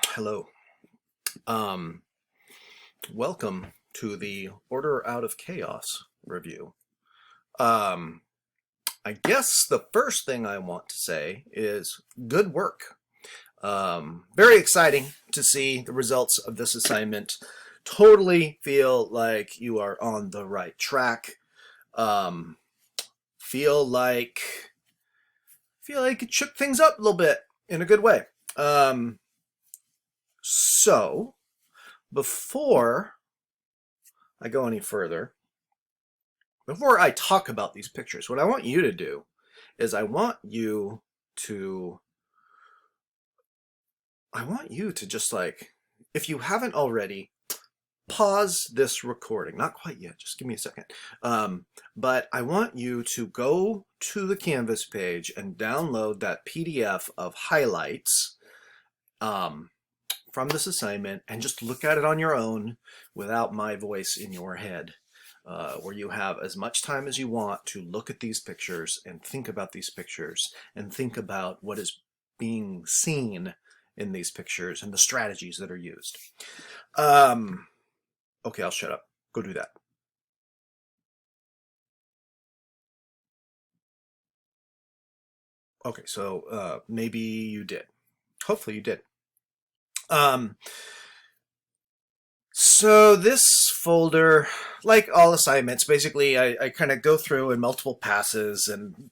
Hello. Welcome to the Order Out of Chaos review. I guess the first thing I want to say is good work. Very exciting to see the results of this assignment. Totally feel like you are on the right track. Feel like it shook things up a little bit in a good way. So before I go any further, before I talk about these pictures, what I want you to do is I want you to just, like, if you haven't already, pause this recording. Not quite yet, just give me a second. But I want you to go to the Canvas page and download that PDF of highlights from this assignment and just look at it on your own without my voice in your head, where you have as much time as you want to look at these pictures and think about these pictures and think about what is being seen in these pictures and the strategies that are used. Okay, I'll shut up. Go do that. Okay, so maybe you did. Hopefully you did. So this folder, like all assignments, basically I kind of go through in multiple passes, and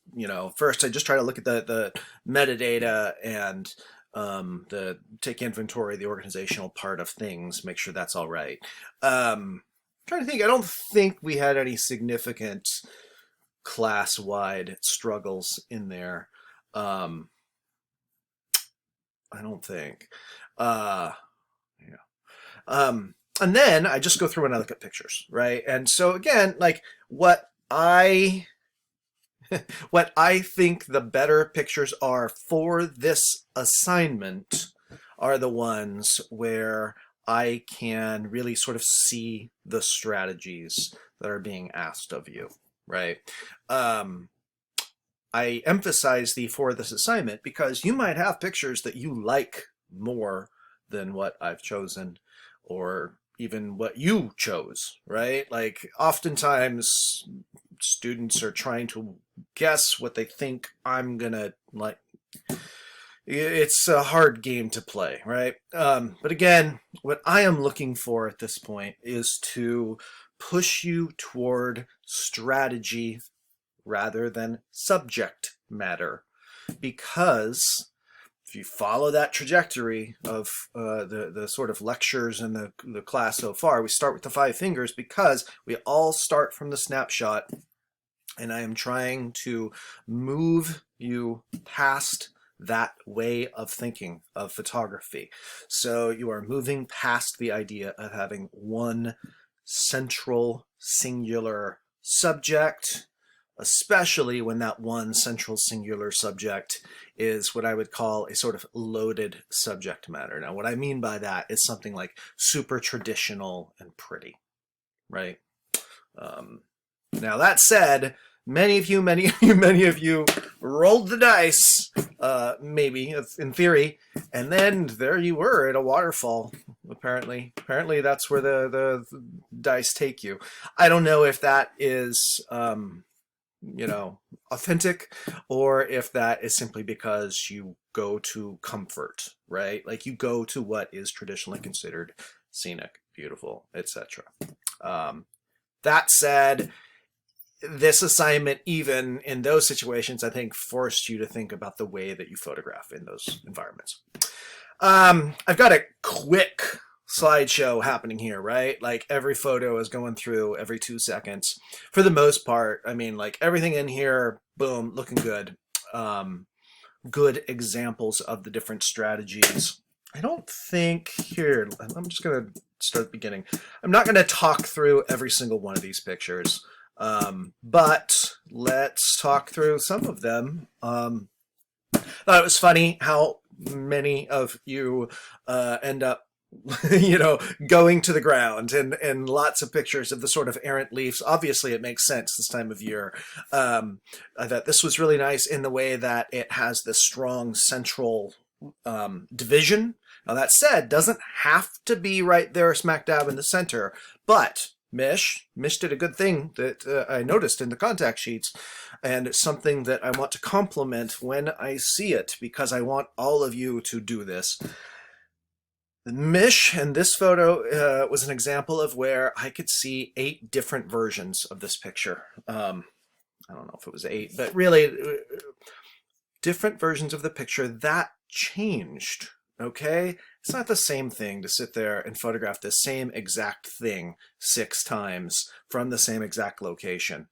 first I just try to look at the metadata and the take inventory, the organizational part of things, make sure that's all right. Trying to think, I don't think we had any significant class-wide struggles in there. I don't think. And then I just go through and I look at pictures, right? And so again, like what I think the better pictures are for this assignment are the ones where I can really sort of see the strategies that are being asked of you, right? I emphasize the for this assignment because you might have pictures that you like more than what I've chosen, or even what you chose, right? Like oftentimes students are trying to guess what they think I'm gonna like. It's a hard game to play, right? But again, what I am looking for at this point is to push you toward strategy rather than subject matter, because if you follow that trajectory of the sort of lectures and the class so far, we start with the 5 fingers because we all start from the snapshot, and I am trying to move you past that way of thinking of photography. So you are moving past the idea of having one central singular subject, especially when that one central singular subject is what I would call a sort of loaded subject matter. Now, what I mean by that is something like super traditional and pretty, right? Now, that said, many of you rolled the dice, maybe in theory, and then there you were at a waterfall. Apparently that's where the dice take you. I don't know if that is authentic, or if that is simply because you go to comfort, right? Like you go to what is traditionally considered scenic, beautiful, etc. That said, this assignment, even in those situations, I think forced you to think about the way that you photograph in those environments. I've got a quick slideshow happening here, right? Like every photo is going through every 2 seconds for the most part. I mean, like everything in here, boom, looking good. Good examples of the different strategies. I don't think here, I'm just going to start at the beginning. I'm not going to talk through every single one of these pictures, but let's talk through some of them. Thought it was funny how many of you end up you know, going to the ground, and lots of pictures of the sort of errant leaves. Obviously, it makes sense this time of year. I thought this was really nice in the way that it has this strong central division. Now, that said, doesn't have to be right there smack dab in the center, but Mish did a good thing that I noticed in the contact sheets, and it's something that I want to compliment when I see it, because I want all of you to do this. Mish, and this photo was an example of where I could see 8 different versions of this picture. I don't know if it was 8, but really different versions of the picture that changed. Okay, it's not the same thing to sit there and photograph the same exact thing 6 times from the same exact location.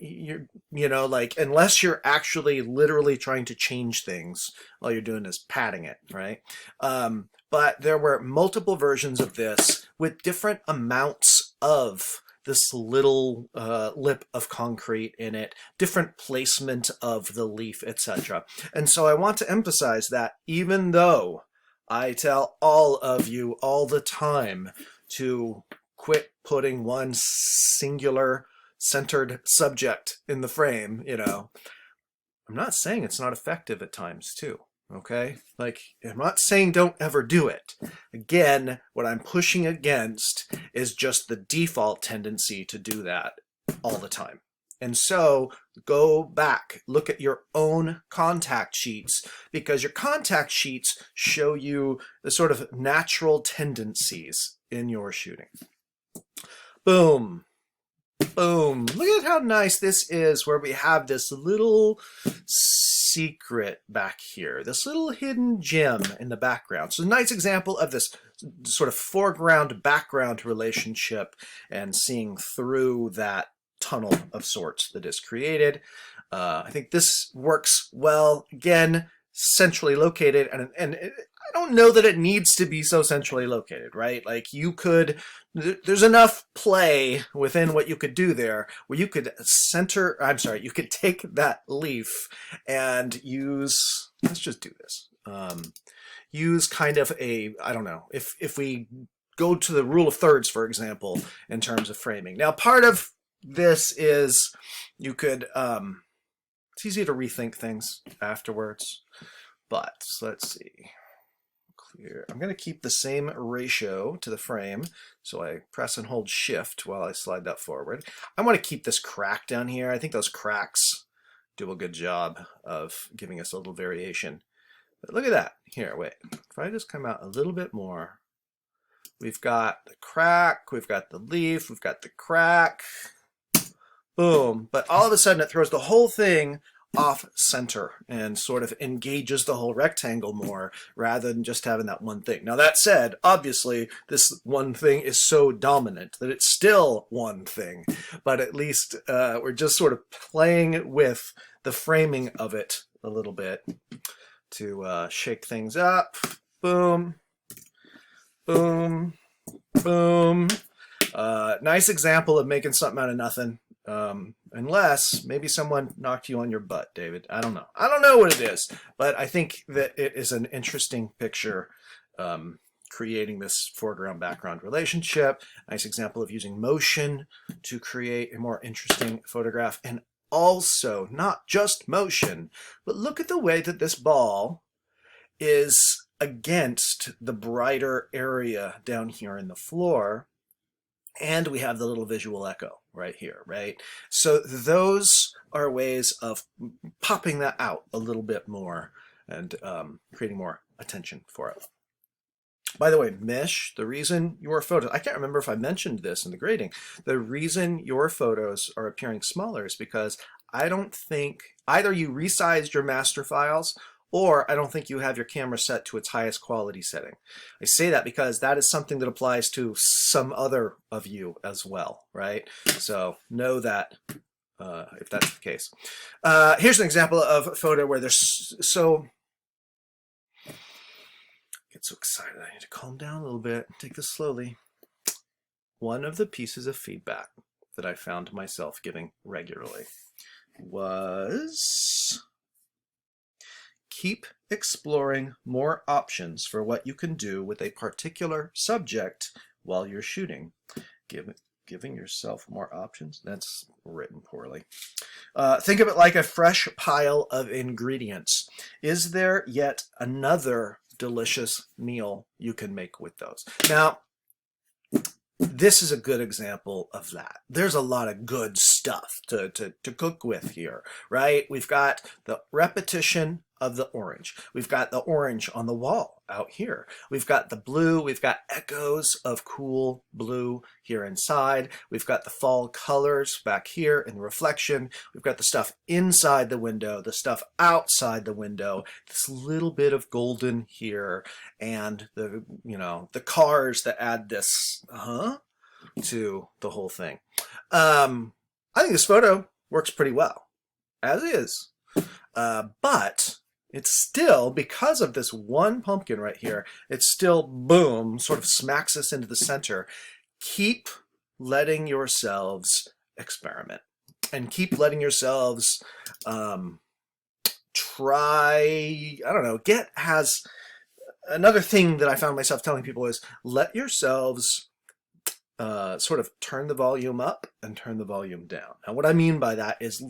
You know, like, unless you're actually literally trying to change things, all you're doing is padding it, right? But there were multiple versions of this with different amounts of this little lip of concrete in it, different placement of the leaf, etc. And so I want to emphasize that even though I tell all of you all the time to quit putting one singular centered subject in the frame, you know, I'm not saying it's not effective at times too. Okay, like, I'm not saying don't ever do it. Again, what I'm pushing against is just the default tendency to do that all the time. And so go back, look at your own contact sheets, because your contact sheets show you the sort of natural tendencies in your shooting. Boom. Boom. Look at how nice this is, where we have this little secret back here, this little hidden gem in the background. So a nice example of this sort of foreground-background relationship and seeing through that tunnel of sorts that is created. I think this works well. Again, centrally located, and I don't know that it needs to be so centrally located, right? Like, you could, there's enough play within what you could do there where you could you could take that leaf and use, let's just do this, use kind of a, I don't know, if we go to the rule of thirds, for example, in terms of framing. Now, part of this is you could, it's easy to rethink things afterwards, but let's see. Clear. I'm going to keep the same ratio to the frame, so I press and hold shift while I slide that forward. I want to keep this crack down here. I think those cracks do a good job of giving us a little variation. But look at that. Here, wait. If I just come out a little bit more, we've got the crack, we've got the leaf, we've got the crack. Boom. But all of a sudden it throws the whole thing off center and sort of engages the whole rectangle more rather than just having that one thing. Now, that said, obviously this one thing is so dominant that it's still one thing, but at least we're just sort of playing with the framing of it a little bit to shake things up. Boom, boom, boom. Nice example of making something out of nothing. Unless maybe someone knocked you on your butt, David. I don't know. I don't know what it is, but I think that it is an interesting picture, creating this foreground-background relationship. Nice example of using motion to create a more interesting photograph. And also, not just motion, but look at the way that this ball is against the brighter area down here in the floor. And we have the little visual echo right here, right? So those are ways of popping that out a little bit more and creating more attention for it. By the way, Mish, the reason your photos, I can't remember if I mentioned this in the grading, the reason your photos are appearing smaller is because I don't think either you resized your master files or I don't think you have your camera set to its highest quality setting. I say that because that is something that applies to some other of you as well, right? So know that if that's the case. Here's an example of a photo where there's I get so excited. I need to calm down a little bit. Take this slowly. One of the pieces of feedback that I found myself giving regularly was keep exploring more options for what you can do with a particular subject while you're shooting. Giving yourself more options? That's written poorly. Think of it like a fresh pile of ingredients. Is there yet another delicious meal you can make with those? Now, this is a good example of that. There's a lot of good stuff to cook with here, right? We've got the repetition of the orange. We've got the orange on the wall out here. We've got the blue. We've got echoes of cool blue here inside. We've got the fall colors back here in the reflection. We've got the stuff inside the window, the stuff outside the window, this little bit of golden here, and the, the cars that add this, to the whole thing. I think this photo works pretty well, as is. But it's still, because of this one pumpkin right here, it's still, boom, sort of smacks us into the center. Keep letting yourselves experiment. And keep letting yourselves try, I don't know, another thing that I found myself telling people is let yourselves sort of turn the volume up and turn the volume down. And what I mean by that is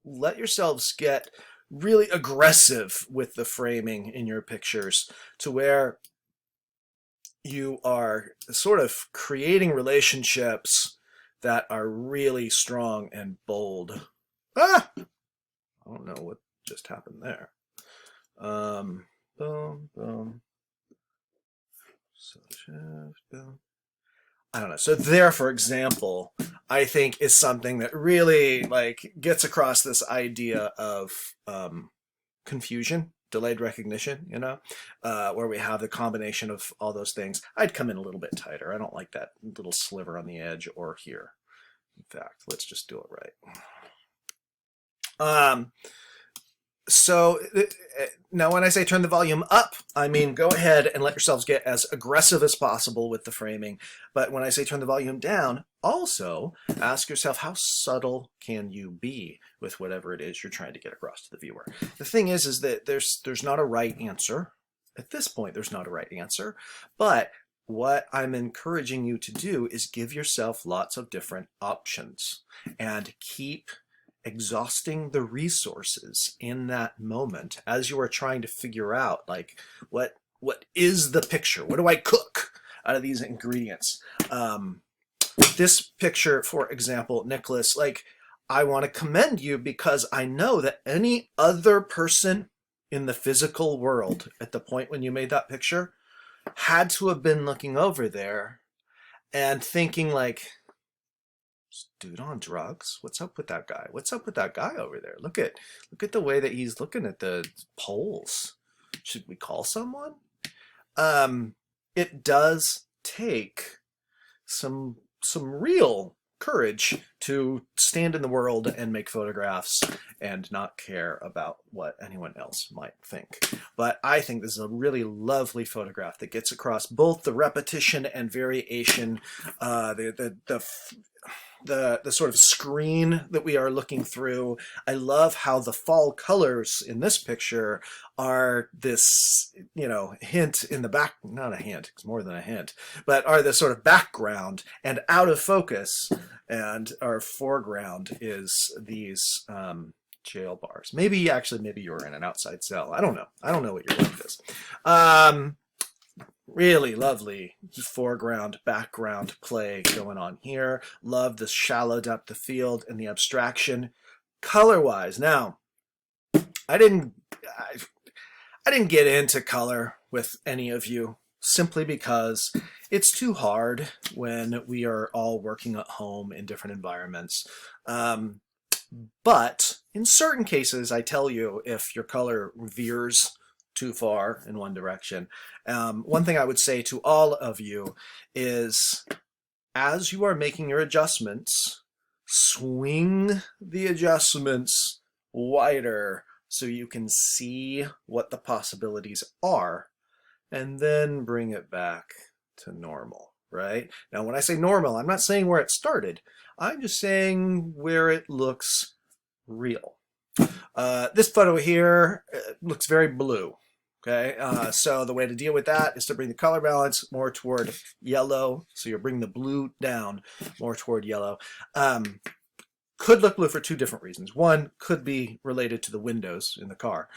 let yourselves get really aggressive with the framing in your pictures to where you are sort of creating relationships that are really strong and bold. I don't know what just happened there. Boom, boom. So shift, boom. I don't know. So there, for example, I think is something that really gets across this idea of confusion, delayed recognition, where we have the combination of all those things. I'd come in a little bit tighter. I don't like that little sliver on the edge or here. In fact, let's just do it right. So now when I say turn the volume up, I mean go ahead and let yourselves get as aggressive as possible with the framing. But when I say turn the volume down, also ask yourself how subtle can you be with whatever it is you're trying to get across to the viewer. The thing is that there's not a right answer. At this point, there's not a right answer. But what I'm encouraging you to do is give yourself lots of different options and keep exhausting the resources in that moment as you are trying to figure out what is the picture? What do I cook out of these ingredients? This picture, for example, Nicholas, I want to commend you because I know that any other person in the physical world at the point when you made that picture had to have been looking over there and thinking dude on drugs? What's up with that guy? What's up with that guy over there? Look at the way that he's looking at the poles. Should we call someone? It does take some real courage to stand in the world and make photographs and not care about what anyone else might think. But I think this is a really lovely photograph that gets across both the repetition and variation, the sort of screen that we are looking through. I love how the fall colors in this picture are this, hint in the back, not a hint, it's more than a hint, but are the sort of background and out of focus, and our foreground is these jail bars. Maybe you're in an outside cell. I don't know what your life is. Really lovely foreground, background play going on here. Love the shallow depth of field and the abstraction. Color-wise, now, I didn't get into color with any of you simply because it's too hard when we are all working at home in different environments. But in certain cases, I tell you, if your color veers too far in one direction. One thing I would say to all of you is, as you are making your adjustments, swing the adjustments wider so you can see what the possibilities are, and then bring it back to normal, right? Now, when I say normal, I'm not saying where it started. I'm just saying where it looks real. This photo here looks very blue. Okay, so the way to deal with that is to bring the color balance more toward yellow. So you're bringing the blue down more toward yellow. Could look blue for two different reasons. One could be related to the windows in the car.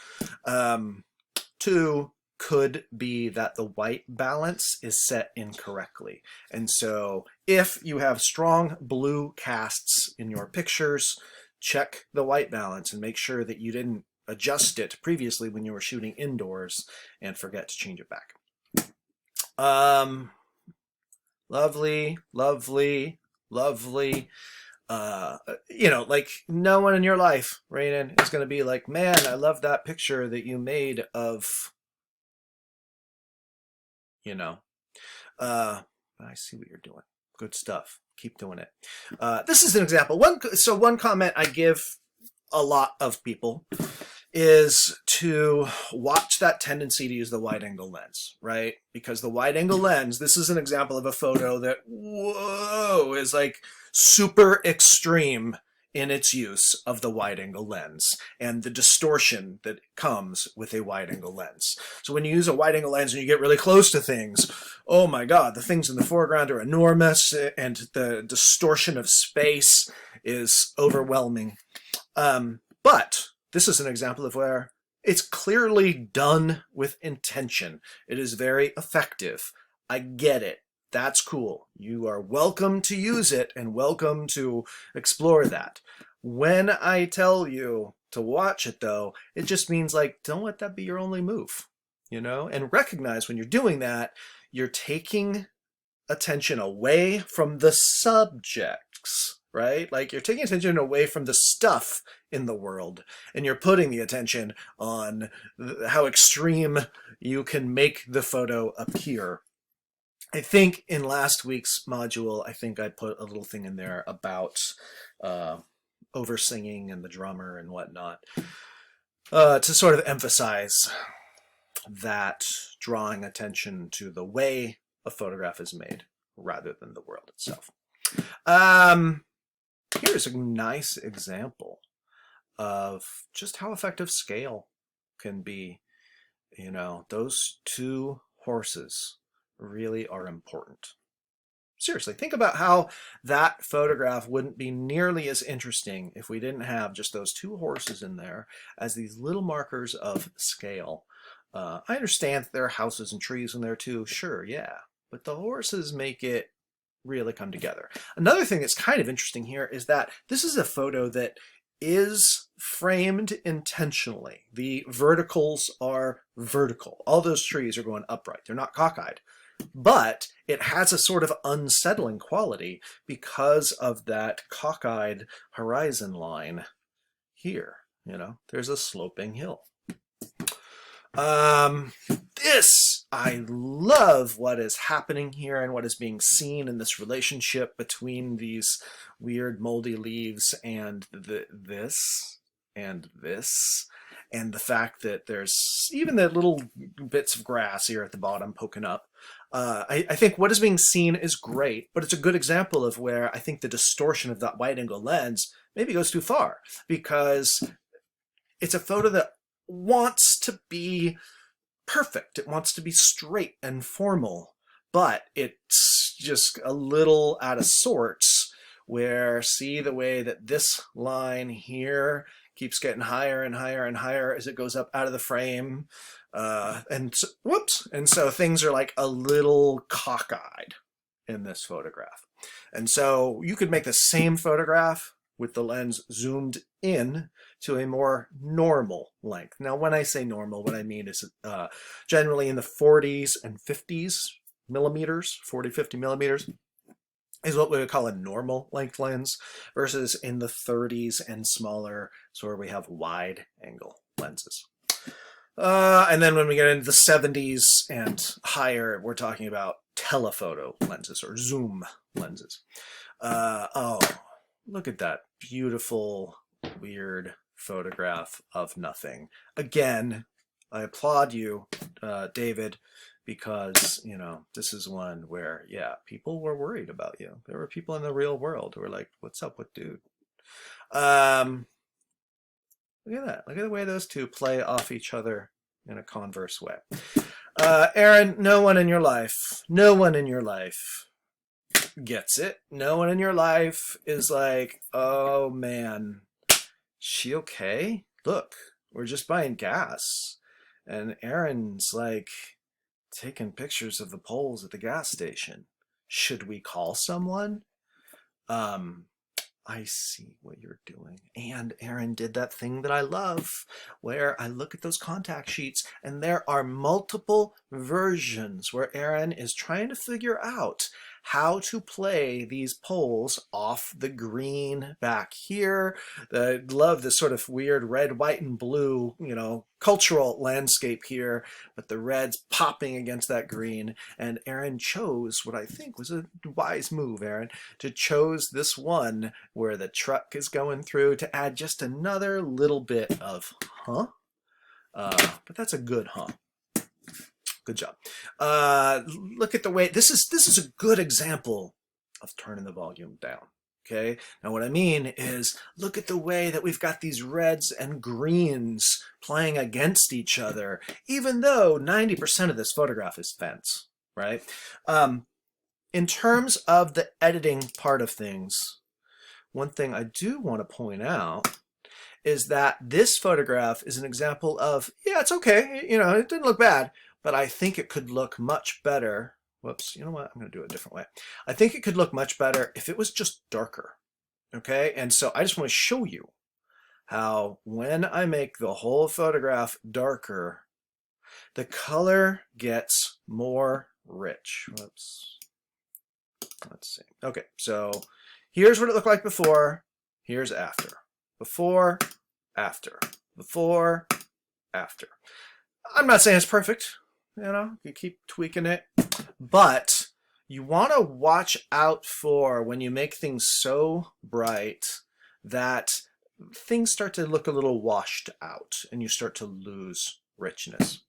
Two could be that the white balance is set incorrectly. And so if you have strong blue casts in your pictures, check the white balance and make sure that you didn't adjust it previously when you were shooting indoors and forget to change it back. Lovely, lovely, lovely. You know, like no one in your life, Rainen, is going to be like, man, I love that picture that you made of, you know, I see what you're doing. Good stuff. Keep doing it. This is an example. One comment I give a lot of people is to watch that tendency to use the wide angle lens, right? Because the wide angle lens, this is an example of a photo that, whoa, is like super extreme in its use of the wide angle lens and the distortion that comes with a wide angle lens. So when you use a wide angle lens and you get really close to things, oh my God, the things in the foreground are enormous and the distortion of space is overwhelming. But this is an example of where it's clearly done with intention. It is very effective. I get it. That's cool. You are welcome to use it and welcome to explore that. When I tell you to watch it, though, it just means like, don't let that be your only move, you know? And recognize when you're doing that, you're taking attention away from the subjects, right? Like you're taking attention away from the stuff in the world and you're putting the attention on how extreme you can make the photo appear. I think in last week's module, I think I put a little thing in there about over singing and the drummer and whatnot to sort of emphasize that drawing attention to the way a photograph is made rather than the world itself. Here's a nice example of just how effective scale can be. You know, those two horses really are important. Seriously, think about how that photograph wouldn't be nearly as interesting if we didn't have just those two horses in there as these little markers of scale. I understand that there are houses and trees in there too, sure, yeah, but the horses make it really come together. Another thing that's kind of interesting here is that this is a photo that is framed intentionally. The verticals are vertical. All those trees are going upright. They're not cockeyed. But it has a sort of unsettling quality because of that cockeyed horizon line here. You know, there's a sloping hill. I love what is happening here and what is being seen in this relationship between these weird moldy leaves and this and this, and the fact that there's even the little bits of grass here at the bottom poking up. I think what is being seen is great, but it's a good example of where I think the distortion of that wide angle lens maybe goes too far, because it's a photo that wants to be perfect. It wants to be straight and formal, but it's just a little out of sorts where, see the way that this line here keeps getting higher and higher and higher as it goes up out of the frame. Whoops. And so things are like a little cockeyed in this photograph. And so you could make the same photograph with the lens zoomed in to a more normal length. Now, when I say normal, what I mean is generally in the 40s and 50s millimeters, 40, 50 millimeters is what we would call a normal length lens, versus in the 30s and smaller, so where we have wide angle lenses. And then when we get into the 70s and higher, we're talking about telephoto lenses or zoom lenses. Oh, look at that beautiful, weird photograph of nothing. Again, I applaud you, David, because, you know, this is one where, yeah, people were worried about you. There were people in the real world who were like, what's up with dude? Look at that. Look at the way those two play off each other in a converse way. Aaron, no one in your life gets it. No one in your life is like, oh man, she okay? Look, we're just buying gas. And Aaron's like taking pictures of the poles at the gas station. Should we call someone? I see what you're doing. And Aaron did that thing that I love, where I look at those contact sheets and there are multiple versions where Aaron is trying to figure out how to play these poles off the green back here. I love this sort of weird red, white, and blue, cultural landscape here, but the red's popping against that green. And Aaron chose what I think was a wise move, Aaron, to chose this one where the truck is going through to add just another little bit of but that's a good Good job. Look at the way this is a good example of turning the volume down. Okay. Now what I mean is look at the way that we've got these reds and greens playing against each other, even though 90% of this photograph is fence, right? In terms of the editing part of things, one thing I do want to point out is that this photograph is an example of, yeah, it's okay. It didn't look bad, but I think it could look much better. Whoops, you know what? I'm going to do it a different way. I think it could look much better if it was just darker. Okay, and so I just want to show you how when I make the whole photograph darker, the color gets more rich. Whoops. Let's see. Okay, so here's what it looked like before. Here's after. Before, after. Before, after. I'm not saying it's perfect. You keep tweaking it. But you want to watch out for when you make things so bright that things start to look a little washed out and you start to lose richness.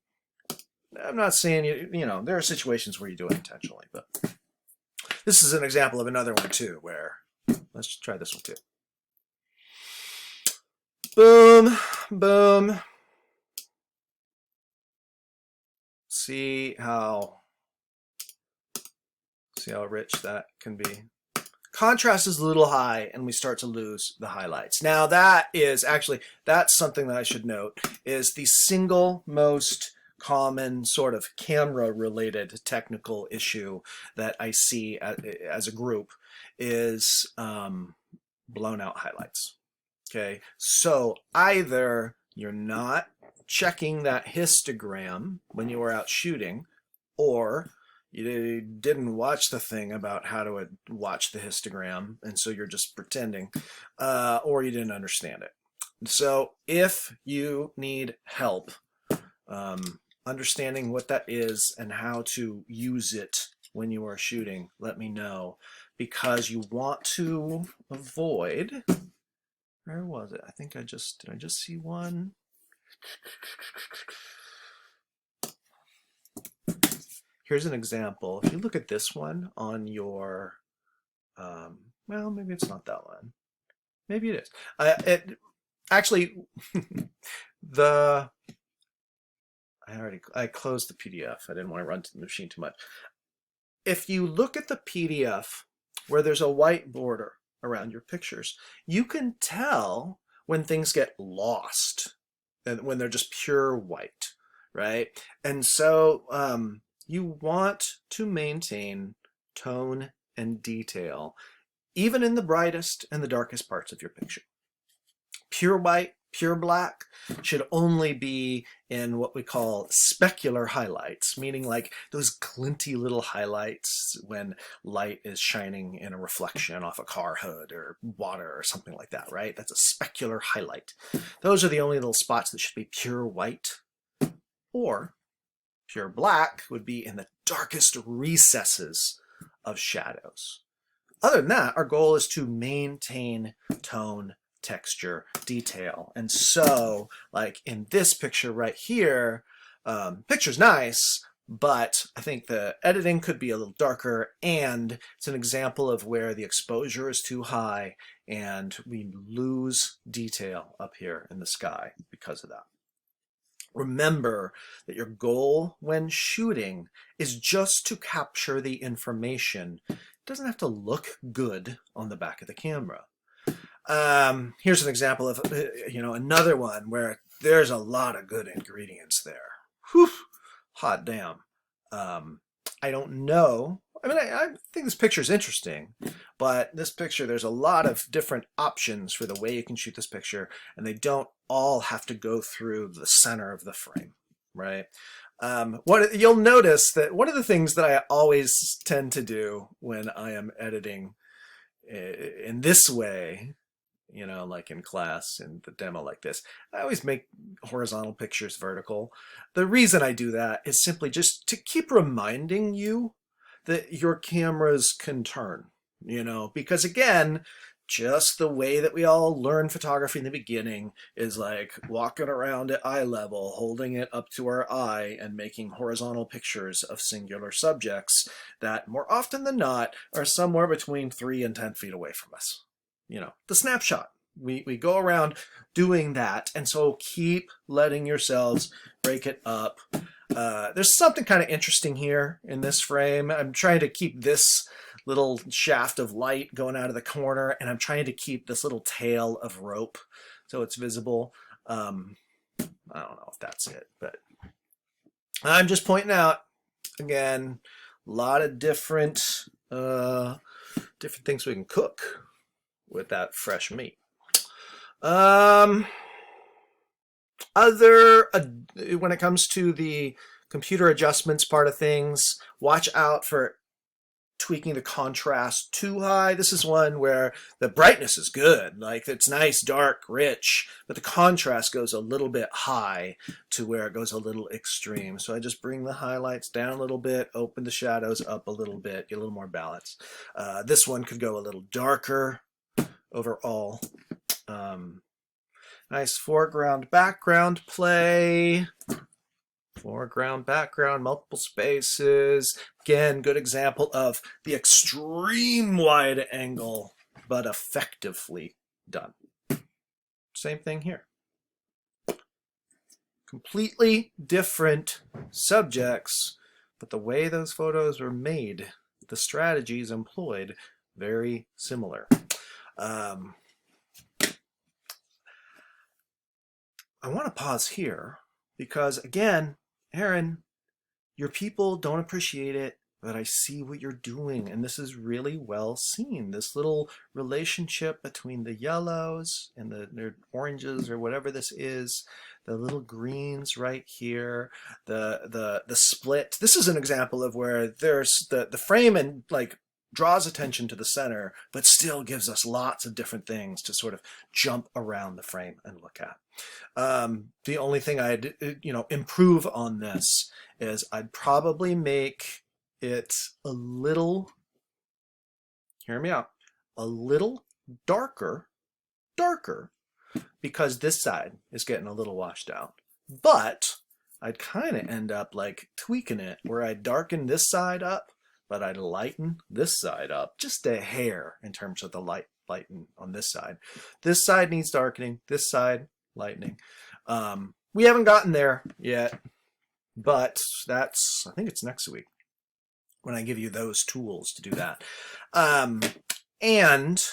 I'm not saying, there are situations where you do it intentionally, but this is an example of another one too, where, let's try this one too. Boom, boom. See how rich that can be. Contrast is a little high and we start to lose the highlights. Now that's something that I should note, is the single most common sort of camera related technical issue that I see as a group is blown out highlights. Okay, so either you're not checking that histogram when you were out shooting, or you didn't watch the thing about how to watch the histogram, and so you're just pretending, or you didn't understand it. So if you need help understanding what that is and how to use it when you are shooting, let me know, because you want to avoid, where was it? I think did I just see one? Here's an example. If you look at this one on your, well, maybe it's not that one. Maybe it is. Actually, I closed the PDF. I didn't want to run to the machine too much. If you look at the PDF where there's a white border around your pictures, you can tell when things get lost and when they're just pure white, right? And so you want to maintain tone and detail, even in the brightest and the darkest parts of your picture. Pure white, pure black should only be in what we call specular highlights, meaning like those glinty little highlights when light is shining in a reflection off a car hood or water or something like that, right? That's a specular highlight. Those are the only little spots that should be pure white. Or pure black would be in the darkest recesses of shadows. Other than that, our goal is to maintain tone, texture, detail. And so, like in this picture right here, picture's nice, but I think the editing could be a little darker, and it's an example of where the exposure is too high and we lose detail up here in the sky because of that. Remember that your goal when shooting is just to capture the information. It doesn't have to look good on the back of the camera. Here's an example of, another one where there's a lot of good ingredients there. Whew, hot damn. I don't know. I mean, I think this picture is interesting, but this picture, there's a lot of different options for the way you can shoot this picture, and they don't all have to go through the center of the frame, right? You'll notice that one of the things that I always tend to do when I am editing in this way, like in class in the demo like this, I always make horizontal pictures vertical. The reason I do that is simply just to keep reminding you that your cameras can turn, because again, just the way that we all learn photography in the beginning is like walking around at eye level, holding it up to our eye and making horizontal pictures of singular subjects that more often than not are somewhere between 3 and 10 feet away from us. The snapshot. We go around doing that, and so keep letting yourselves break it up. There's something kind of interesting here in this frame. I'm trying to keep this little shaft of light going out of the corner, and I'm trying to keep this little tail of rope so it's visible. I don't know if that's it, but I'm just pointing out, again, a lot of different things we can cook with that fresh meat. When it comes to the computer adjustments part of things, watch out for tweaking the contrast too high. This is one where the brightness is good, like it's nice, dark, rich, but the contrast goes a little bit high to where it goes a little extreme. So I just bring the highlights down a little bit, open the shadows up a little bit, get a little more balance. This one could go a little darker overall. Nice foreground background play. Foreground background, multiple spaces. Again, good example of the extreme wide angle, but effectively done. Same thing here. Completely different subjects, but the way those photos were made, the strategies employed, very similar. I want to pause here because, again, Aaron, your people don't appreciate it, but I see what you're doing, and this is really well seen. This little relationship between the yellows and the oranges or whatever this is, the little greens right here, the split. This is an example of where there's the frame and like draws attention to the center, but still gives us lots of different things to sort of jump around the frame and look at. The only thing I'd improve on this is I'd probably make it a little, hear me out, a little darker, because this side is getting a little washed out. But I'd kind of end up like tweaking it where I'd darken this side up, but I'd lighten this side up just a hair in terms of the lighten on this side. This side needs darkening, this side lightening. We haven't gotten there yet, but I think it's next week when I give you those tools to do that. And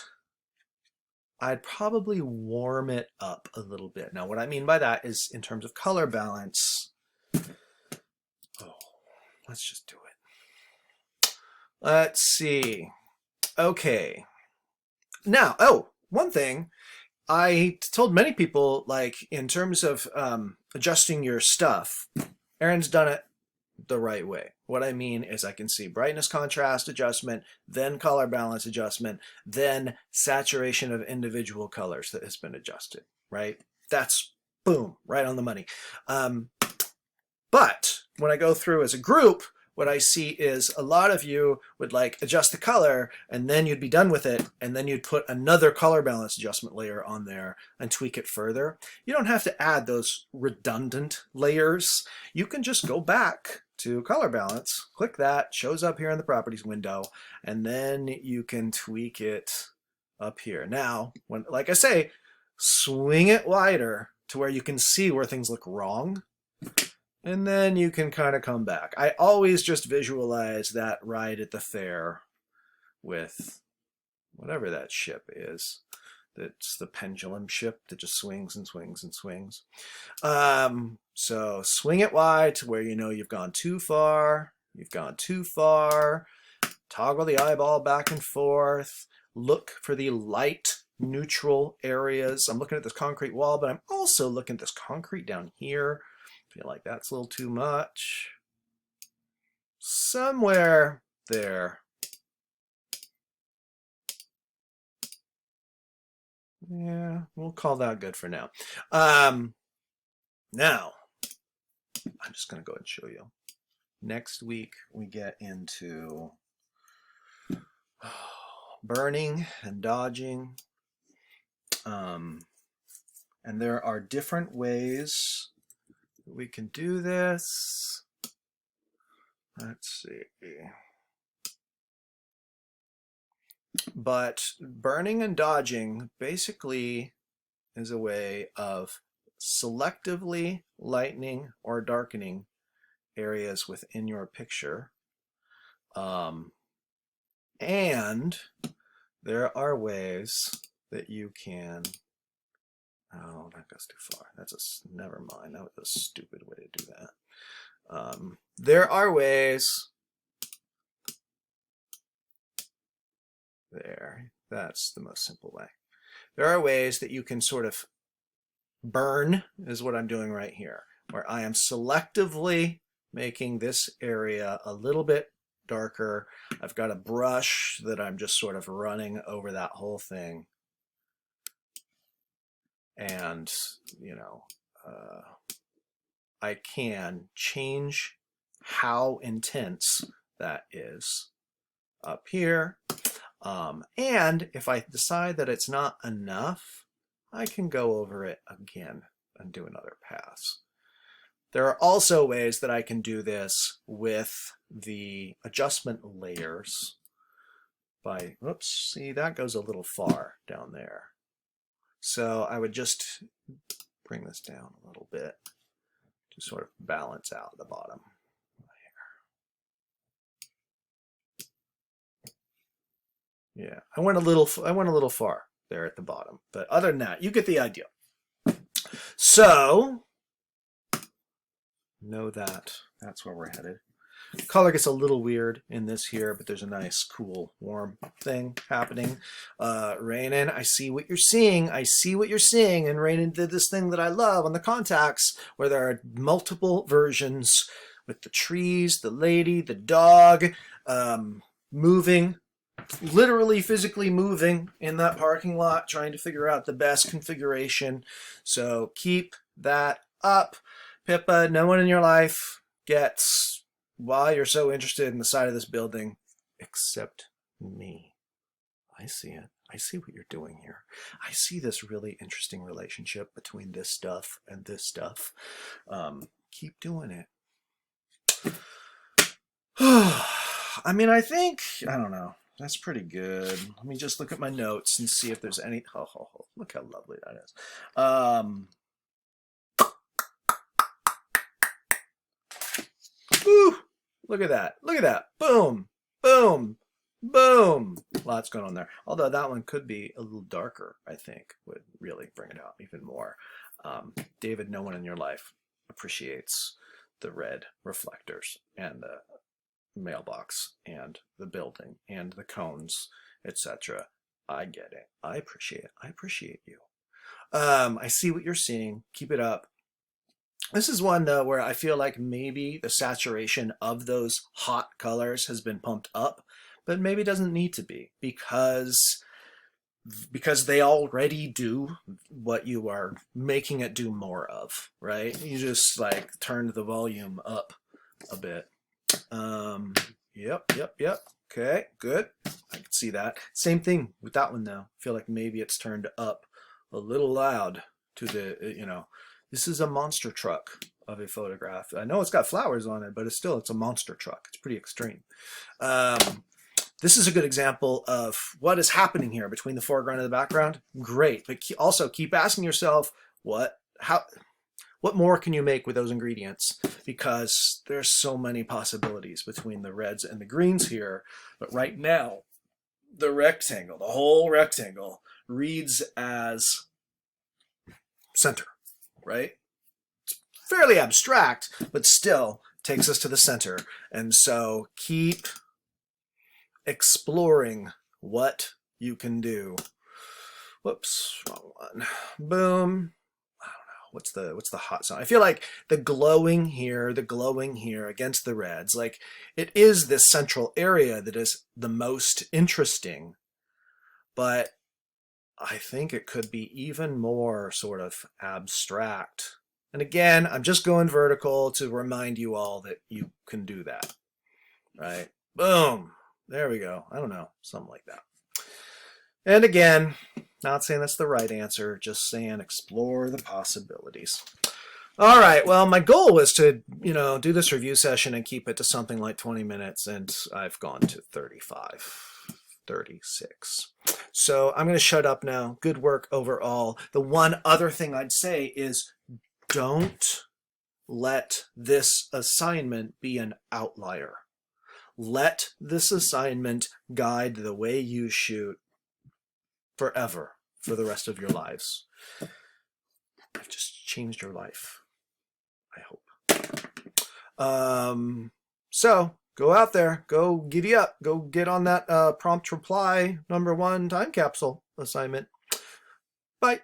I'd probably warm it up a little bit. Now, what I mean by that is in terms of color balance. Oh, let's just do it. Let's see. Okay. Now, one thing. I told many people, like, in terms of adjusting your stuff, Aaron's done it the right way. What I mean is I can see brightness contrast adjustment, then color balance adjustment, then saturation of individual colors that has been adjusted, right? That's, boom, right on the money. But when I go through as a group, what I see is a lot of you would like adjust the color and then you'd be done with it, and then you'd put another color balance adjustment layer on there and tweak it further. You don't have to add those redundant layers. You can just go back to color balance, click that, shows up here in the properties window, and then you can tweak it up here. Now, like I say, swing it wider to where you can see where things look wrong, And then you can kind of come back. I always just visualize that ride at the fair with whatever that ship is. That's the pendulum ship that just swings and swings and swings. So swing it wide to where you know you've gone too far. You've gone too far. Toggle the eyeball back and forth. Look for the light neutral areas. I'm looking at this concrete wall, but I'm also looking at this concrete down here. Feel like that's a little too much. Somewhere there. Yeah, we'll call that good for now. Now, I'm just going to go ahead and show you. Next week, we get into burning and dodging. And there are different ways we can do this. Let's see. But burning and dodging basically is a way of selectively lightening or darkening areas within your picture. And there are ways that you can, oh, that goes too far. Never mind. That was a stupid way to do that. There are ways, there, that's the most simple way. There are ways that you can sort of burn, is what I'm doing right here, where I am selectively making this area a little bit darker. I've got a brush that I'm just sort of running over that whole thing. And, you know, I can change how intense that is up here. And if I decide that it's not enough, I can go over it again and do another pass. There are also ways that I can do this with the adjustment layers by, oops, see, that goes a little far down there. So I would just bring this down a little bit to sort of balance out the bottom. Yeah, I went a little far there at the bottom, but other than that, you get the idea. So know that that's where we're headed. Color gets a little weird in this here, but there's a nice, cool, warm thing happening. Rainin, I see what you're seeing. I see what you're seeing. And Rainin did this thing that I love on the contacts, where there are multiple versions with the trees, the lady, the dog, moving, literally physically moving in that parking lot, trying to figure out the best configuration. So keep that up. Pippa, no one in your life gets why you're so interested in the side of this building except me. I see it. I see what you're doing here. I see this really interesting relationship between this stuff and this stuff. Keep doing it. I mean, I think, I don't know. That's pretty good. Let me just look at my notes and see if there's any. Oh, look how lovely that is. Woo! Look at that. Look at that. Boom, boom, boom. Lots going on there. Although that one could be a little darker, I think, would really bring it out even more. David, no one in your life appreciates the red reflectors and the mailbox and the building and the cones, etc. I get it. I appreciate it. I appreciate you. I see what you're seeing. Keep it up. This is one though where I feel like maybe the saturation of those hot colors has been pumped up, but maybe doesn't need to be because they already do what you are making it do more of, right? You just like turned the volume up a bit. Yep. Okay, good. I can see that. Same thing with that one though. I feel like maybe it's turned up a little loud to the, you know, this is a monster truck of a photograph. I know it's got flowers on it, but it's a monster truck. It's pretty extreme. This is a good example of what is happening here between the foreground and the background. Great, but also keep asking yourself, what What more can you make with those ingredients? Because there's so many possibilities between the reds and the greens here. But right now, the rectangle, the whole rectangle, reads as center, right? It's fairly abstract, but still takes us to the center. And so keep exploring what you can do. Whoops, wrong one. Boom. I don't know. What's the hot zone? I feel like the glowing here against the reds, like it is this central area that is the most interesting, but I think it could be even more sort of abstract. And again, I'm just going vertical to remind you all that you can do that, right? Boom. There we go. I don't know. Something like that. And again, not saying that's the right answer, just saying explore the possibilities. All right, well, my goal was to, do this review session and keep it to something like 20 minutes, and I've gone to 35, 36. So I'm going to shut up now. Good work overall. The one other thing I'd say is don't let this assignment be an outlier. Let this assignment guide the way you shoot forever, for the rest of your lives. I've just changed your life, I hope. So go out there, go giddy up, go get on that prompt reply #1 time capsule assignment. Bye.